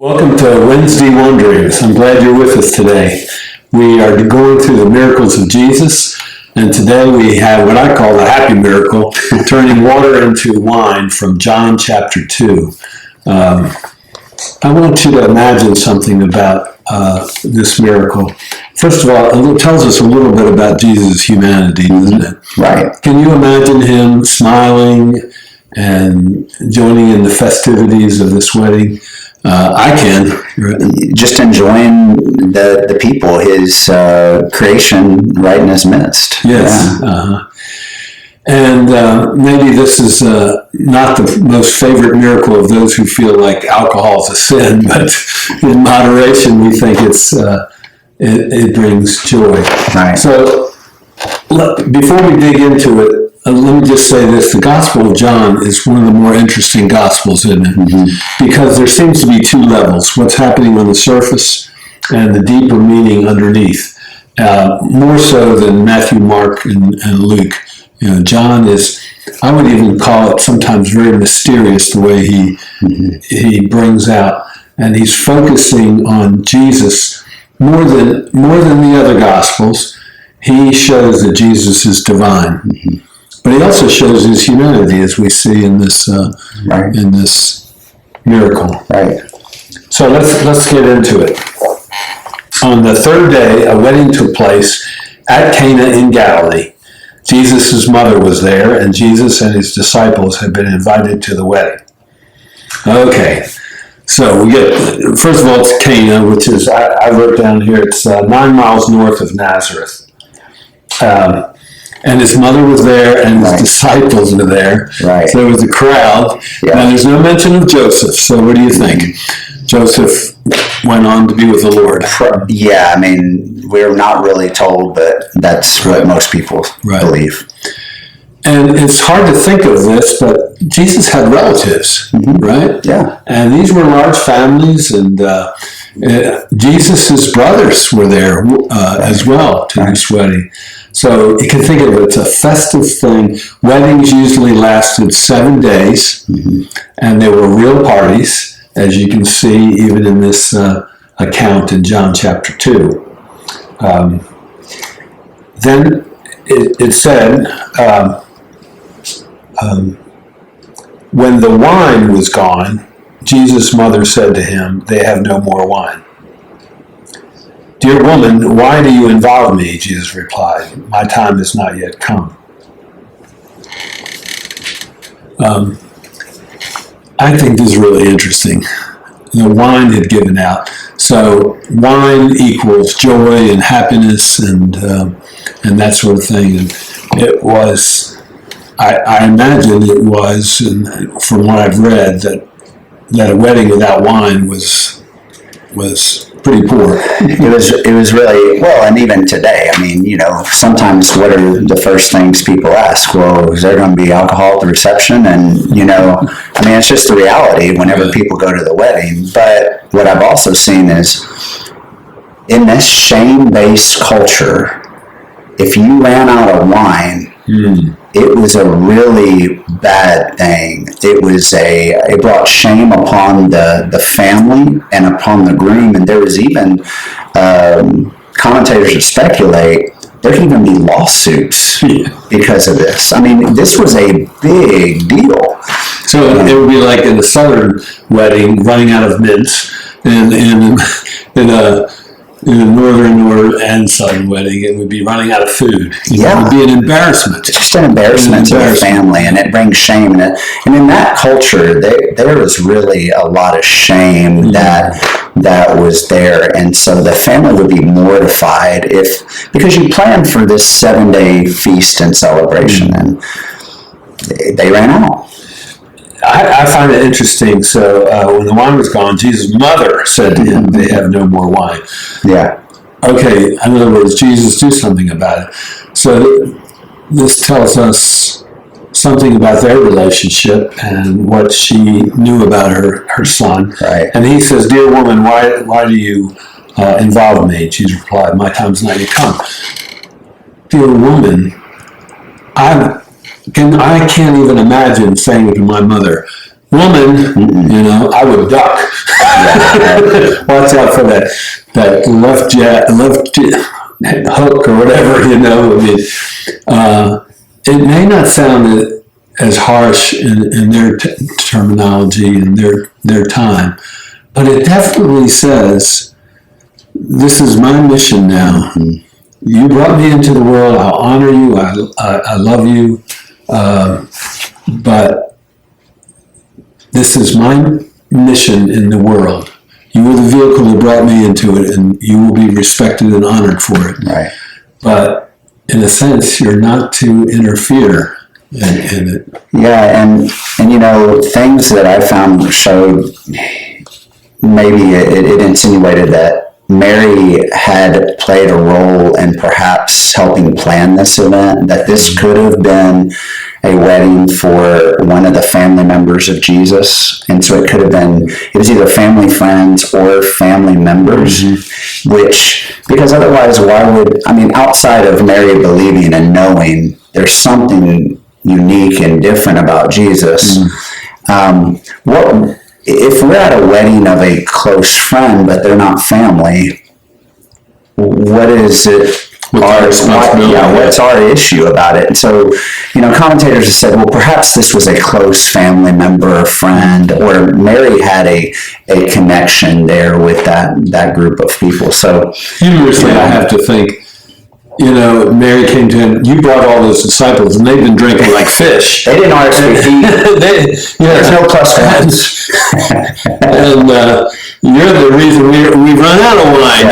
Welcome to Wednesday Wanderings. I'm glad you're with us today. We are going through the miracles of Jesus, and today we have what I call the happy miracle, turning water into wine from John chapter 2. I want you to imagine something about this miracle. First of all, it tells us a little bit about Jesus' humanity, doesn't it? Right. Can you imagine him smiling and joining in the festivities of this wedding? I can. Just enjoying the people, his creation right in his midst. Yes. Yeah. And maybe this is not the most favorite miracle of those who feel like alcohol is a sin, but in moderation, we think it brings joy. Right. So before we dig into it, let me just say this. The Gospel of John is one of the more interesting Gospels, isn't it? Mm-hmm. Because there seems to be two levels, what's happening on the surface and the deeper meaning underneath, more so than Matthew, Mark, and Luke. You know, John is, I would even call it sometimes very mysterious the way he brings out, and he's focusing on Jesus more than the other Gospels. He shows that Jesus is divine. Mm-hmm. But he also shows his humanity, as we see in this in this miracle. Right. So let's get into it. On the third day, a wedding took place at Cana in Galilee. Jesus' mother was there, and Jesus and his disciples had been invited to the wedding. Okay, so we get, first of all, it's Cana, which is, I wrote down here, it's 9 miles north of Nazareth. And his mother was there, and his disciples were there. Right. So there was a crowd. Yeah. Now, there's no mention of Joseph, so what do you think? Joseph went on to be with the Lord. Yeah, I mean, we're not really told, but that's what most people believe. And it's hard to think of this, but Jesus had relatives, right? Yeah. And these were large families, and Jesus' brothers were there as well to this wedding. So you can think of it as a festive thing. Weddings usually lasted 7 days, and they were real parties, as you can see even in this account in John chapter 2. Then it said, when the wine was gone, Jesus' mother said to him, "They have no more wine." "Dear woman, why do you involve me?" Jesus replied. "My time has not yet come." I think this is really interesting. The wine had given out. So wine equals joy and happiness and that sort of thing. And it was, I imagine it was, and from what I've read, that a wedding without wine was pretty poor. It was really, well, and even today, I mean, you know, sometimes what are the first things people ask? Well, is there going to be alcohol at the reception? And, you know, I mean, it's just the reality whenever people go to the wedding. But what I've also seen is in this shame-based culture, if you ran out of wine, it was a really bad thing. It brought shame upon the family and upon the groom. And there was even commentators that speculate there can even be lawsuits because of this. I mean, this was a big deal. So it would be like in the southern wedding, running out of mints, and in a northern and southern wedding, it would be running out of food. It would be an embarrassment. It's just an embarrassment to the family, and it brings shame in it. And in that culture, there was really a lot of shame that was there, and so the family would be mortified because you planned for this 7-day feast and celebration, and they ran out. I find it interesting. So when the wine was gone, Jesus' mother said to him, "They have no more wine." Yeah. Okay, in other words, Jesus, do something about it. So this tells us something about their relationship and what she knew about her son. Right. And he says, "Dear woman, why do you involve me?" Jesus replied, "My time's not yet come." Dear woman, I can't even imagine saying to my mother, woman, I would duck. Watch out for that left hook or whatever, it may not sound as harsh in their terminology and their time, but it definitely says, this is my mission now. You brought me into the world. I'll honor you. I love you. But this is my mission in the world. You were the vehicle that brought me into it, and you will be respected and honored for it. Right. But in a sense, you're not to interfere in it. Yeah, and things that I found showed maybe it insinuated that Mary had played a role in perhaps helping plan this event, that this could have been a wedding for one of the family members of Jesus. And so it was either family friends or family members, because otherwise outside of Mary believing and knowing there's something unique and different about Jesus, if we're at a wedding of a close friend, but they're not family, what is it? What's our issue about it? And so, commentators have said, well, perhaps this was a close family member or friend, or Mary had a connection there with that group of people. So, humorously, I have to think, Mary came to him, you brought all those disciples, and they've been drinking like fish. They didn't RSVP. There's no plus ones. And you're the reason we run out of wine,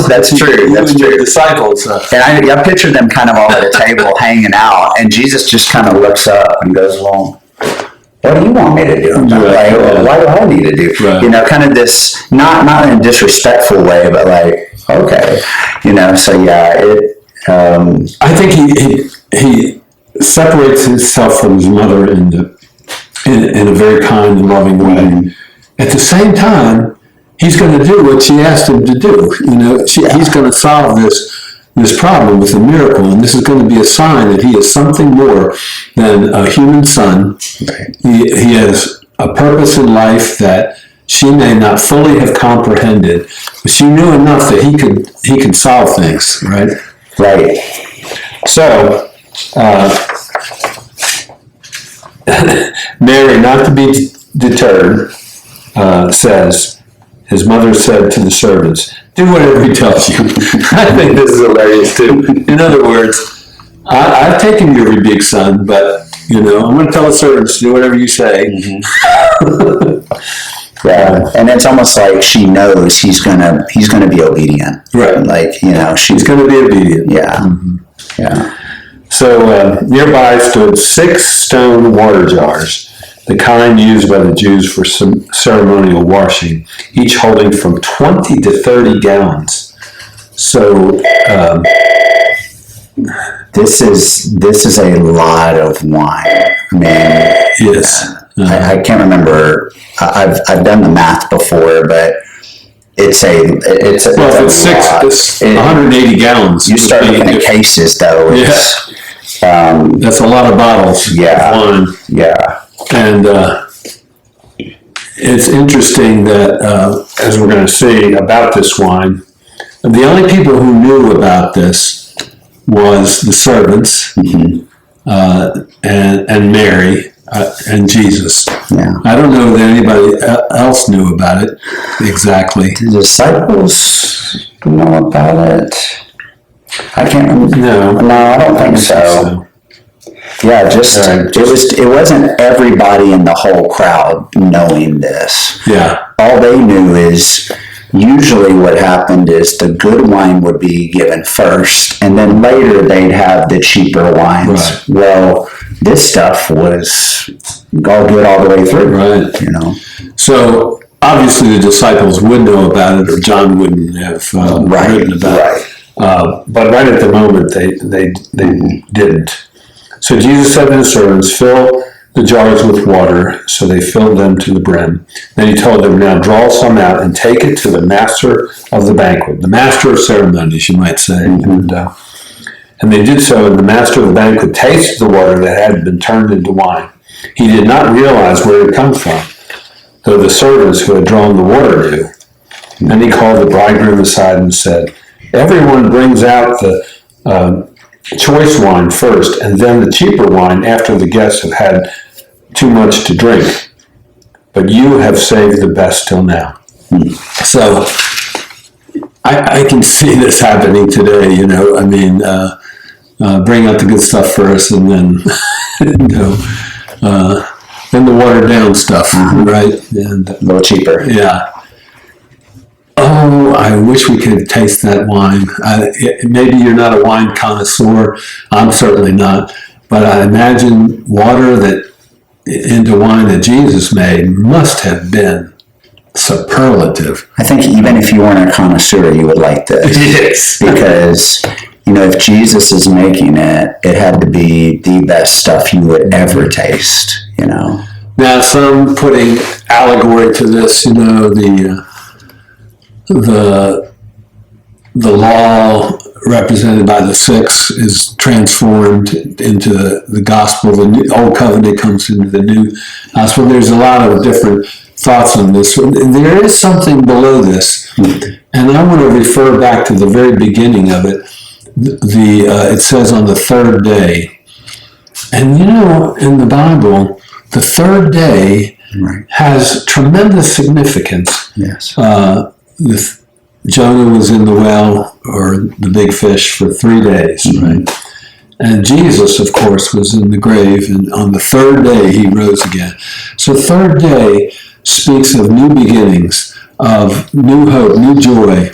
That's true. That's true. Disciples. And I pictured them kind of all at a table hanging out, and Jesus just kind of looks up and goes, well, what do you want me to do? Why do I need to do? Right. Kind of this, not in a disrespectful way, but like, okay. So yeah, I think he separates himself from his mother in a very kind and loving way. At the same time, he's going to do what she asked him to do. He's going to solve this problem with a miracle, and this is going to be a sign that he is something more than a human son. Right. He has a purpose in life that she may not fully have comprehended, but she knew enough that he could solve things, right? Right. So, Mary, not to be deterred, says, his mother said to the servants, do whatever he tells you. I think this is hilarious too. In other words, I've taken your rebuke, son, but, I'm going to tell the servants, do whatever you say. Yeah, and it's almost like she knows he's gonna be obedient. Right. Like, she's going to be obedient. Yeah. Mm-hmm. Yeah. So nearby stood 6 stone water jars, the kind used by the Jews for some ceremonial washing, each holding from 20 to 30 gallons. So this is a lot of wine. I mean, yes. I can't remember. I've done the math before, but it's 180 gallons. You start looking at cases, though. That's a lot of bottles. Yeah. Of wine. Yeah. And it's interesting that, as we're going to see about this wine, the only people who knew about this was the servants, and Mary. And Jesus. Yeah. I don't know that anybody else knew about it exactly. The disciples know about it. I can't remember. No, I don't think so. Yeah, it wasn't everybody in the whole crowd knowing this. Yeah. All they knew is usually what happened is the good wine would be given first, and then later they'd have the cheaper wines. Right. Well, this stuff was all good all the way through. Right. So obviously the disciples would know about it, or John wouldn't have written about it. But right at the moment they didn't. So Jesus said to the servants, fill the jars with water. So they filled them to the brim. Then he told them, now draw some out and take it to the master of the banquet, the master of ceremonies, you might say. And they did so, and the master of the banquet tasted the water that had been turned into wine. He did not realize where it had come from, though the servants who had drawn the water knew. And he called the bridegroom aside and said, everyone brings out the choice wine first, and then the cheaper wine after the guests have had too much to drink. But you have saved the best till now. So I can see this happening today, you know. I mean, bring out the good stuff first, and then, then the watered down stuff, right? And A little cheaper. yeah. Oh, I wish we could taste that wine. Maybe you're not a wine connoisseur. I'm certainly not. But I imagine water into wine that Jesus made must have been superlative. I think even if you weren't a connoisseur, you would like this. Yes. Because, if Jesus is making it, it had to be the best stuff you would ever taste, Now, some putting allegory to this, the law represented by the six is transformed into the gospel. The old covenant comes into the new gospel. There's a lot of different thoughts on this. There is something below this, and I want to refer back to the very beginning of it. It says on the third day, and in the Bible, the third day has tremendous significance. Yes. Jonah was in the well, or the big fish, for 3 days, right? And Jesus, of course, was in the grave, and on the third day he rose again. So third day speaks of new beginnings, of new hope, new joy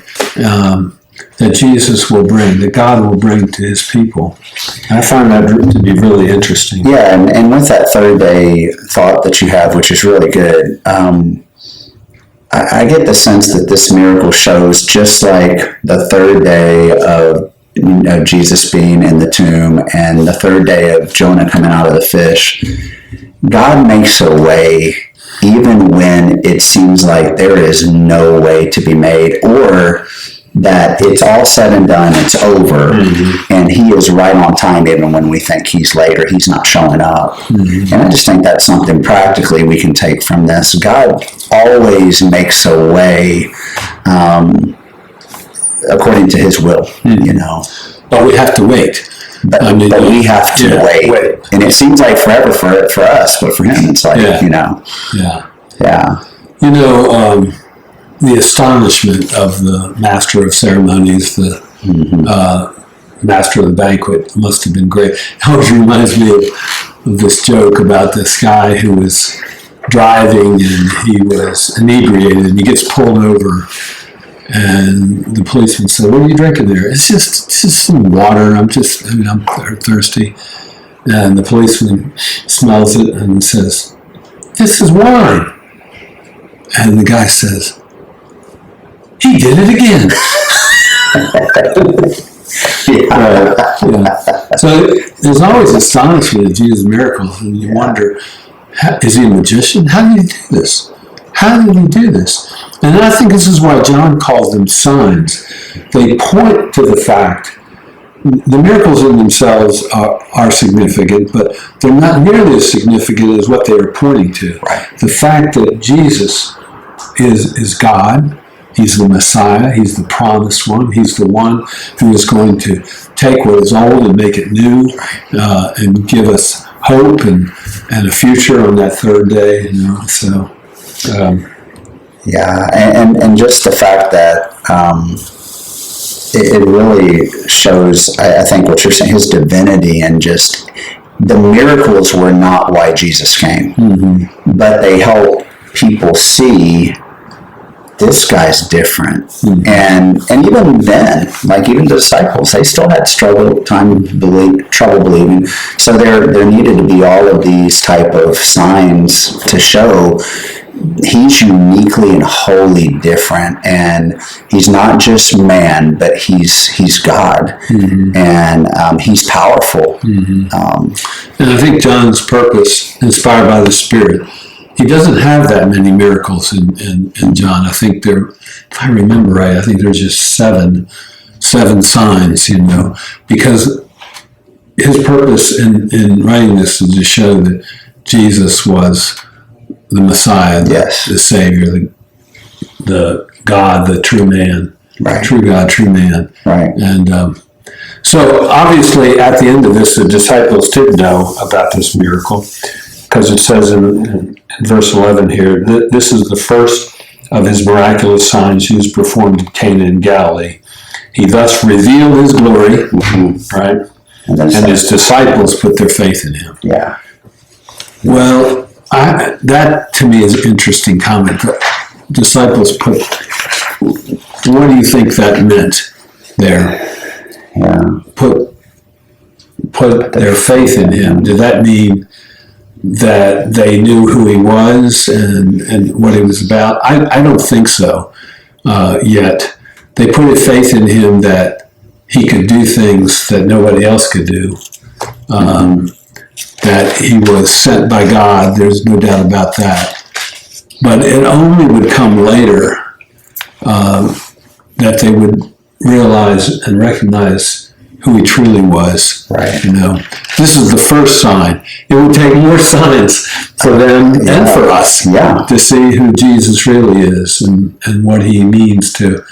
that Jesus will bring, that God will bring to his people. And I find that to be really interesting. Yeah, and with that third day thought that you have, which is really good, I get the sense that this miracle shows, just like the third day of Jesus being in the tomb and the third day of Jonah coming out of the fish, God makes a way even when it seems like there is no way to be made, or that it's all said and done, it's over, and he is right on time even when we think he's late or he's not showing up. And I just think that's something practically we can take from this. God always makes a way according to his will, But we have to wait. But we have to wait. And it seems like forever for us, but for him it's like, Yeah. Yeah. The astonishment of the master of ceremonies, the master of the banquet, must have been great. It always reminds me of this joke about this guy who was driving and he was inebriated and he gets pulled over, and the policeman said, "What are you drinking there?" It's just some water. I'm thirsty. And the policeman smells it and says, "This is wine." And the guy says, "He did it again." So there's always astonishment at Jesus' miracles, and you wonder, is he a magician? How did he do this? How did he do this? And I think this is why John calls them signs. They point to the fact, the miracles in themselves are significant, but they're not nearly as significant as what they are pointing to. Right. The fact that Jesus is God, he's the Messiah, he's the promised one, he's the one who is going to take what is old and make it new, and give us hope and a future on that third day. So and just the fact that it really shows, I think, what you're saying, his divinity, and just the miracles were not why Jesus came, but they help people see this guy's different. And even then, like even the disciples, they still had trouble believing. So there needed to be all of these type of signs to show he's uniquely and wholly different, and he's not just man, but he's God, and he's powerful. And I think John's purpose, inspired by the Spirit, he doesn't have that many miracles in John. I think if I remember right, I think there's just seven signs, because his purpose in writing this is to show that Jesus was the Messiah, Yes. the Savior, the God, the true man, Right. true God, true man. Right. And so obviously at the end of this, the disciples did know about this miracle, because it says in verse 11 here, this is the first of his miraculous signs used performed in Cana in Galilee. He thus revealed his glory, right? And his disciples put their faith in him. Yeah. Well, that to me is an interesting comment. The disciples put, what do you think that meant there? Yeah. Put their faith in him. Did that mean that they knew who he was and what he was about? I don't think so yet. They put a faith in him that he could do things that nobody else could do. That he was sent by God, there's no doubt about that. But it only would come later that they would realize and recognize who he truly was. Right. You know, this is the first sign. It would take more signs for them and for us to see who Jesus really is and what he means to,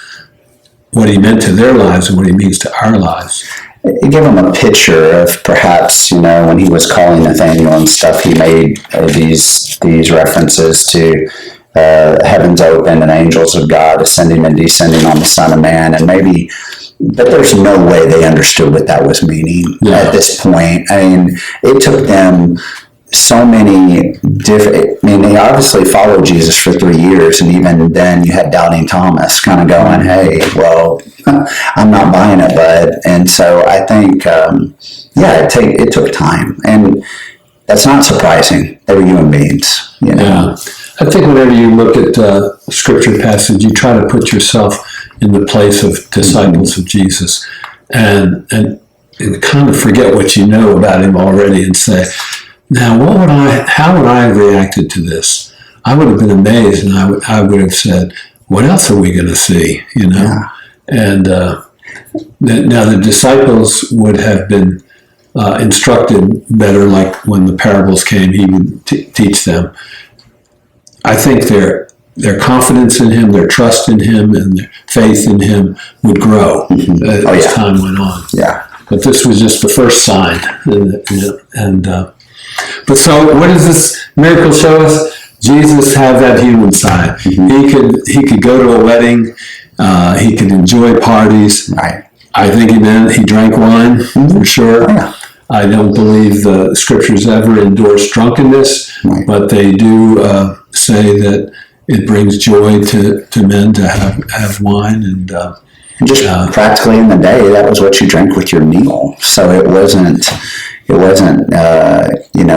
what he meant to their lives and what he means to our lives. It gave him a picture of perhaps, when he was calling Nathaniel and stuff, he made these references to heavens open and angels of God ascending and descending on the Son of Man, and maybe, but there's no way they understood what that was meaning at this point. I mean, it took them so many different, they obviously followed Jesus for 3 years, and even then you had Doubting Thomas kind of going, hey, well, I'm not buying it, bud. And so I think, it took time, and that's not surprising. They were human beings, Yeah. I think whenever you look at a scripture passage, you try to put yourself in the place of disciples of Jesus and kind of forget what you know about him already and say, now, how would I have reacted to this? I would have been amazed, and I would have said, what else are we going to see? Yeah. And now the disciples would have been instructed better, like when the parables came, he would teach them. I think their confidence in him, their trust in him, and their faith in him would grow as time went on. Yeah. But this was just the first sign, but so what does this miracle show us? Jesus had that human side. He could go to a wedding. He could enjoy parties. Right. I think he drank wine for sure. Yeah. I don't believe the scriptures ever endorse drunkenness, but they do say that it brings joy to men to have wine and. Just practically in the day, that was what you drank with your meal. So it wasn't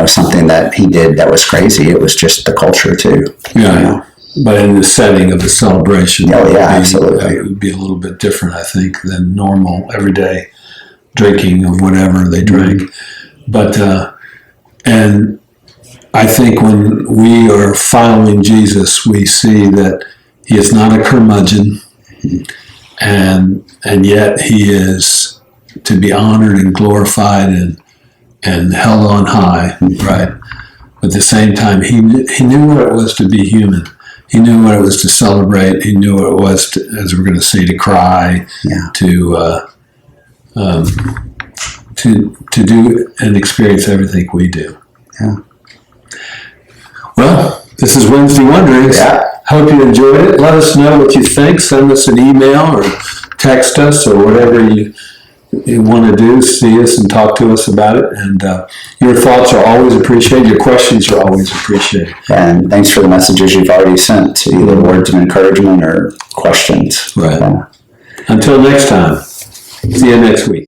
something that he did that was crazy. It was just the culture too. Yeah. But in the setting of a celebration, absolutely, it would be a little bit different, I think, than normal everyday drinking of whatever they drank. But and I think when we are following Jesus, we see that he is not a curmudgeon. And yet he is to be honored and glorified and held on high, right? But at the same time, he knew what it was to be human. He knew what it was to celebrate. He knew what it was, as we're going to see, to cry, to do and experience everything we do. Yeah. Well, this is Wednesday Wonderings. Yeah. Hope you enjoyed it. Let us know what you think. Send us an email or text us or whatever you want to do. See us and talk to us about it. And your thoughts are always appreciated. Your questions are always appreciated. And thanks for the messages you've already sent, either words of encouragement or questions. Right. Until next time. See you next week.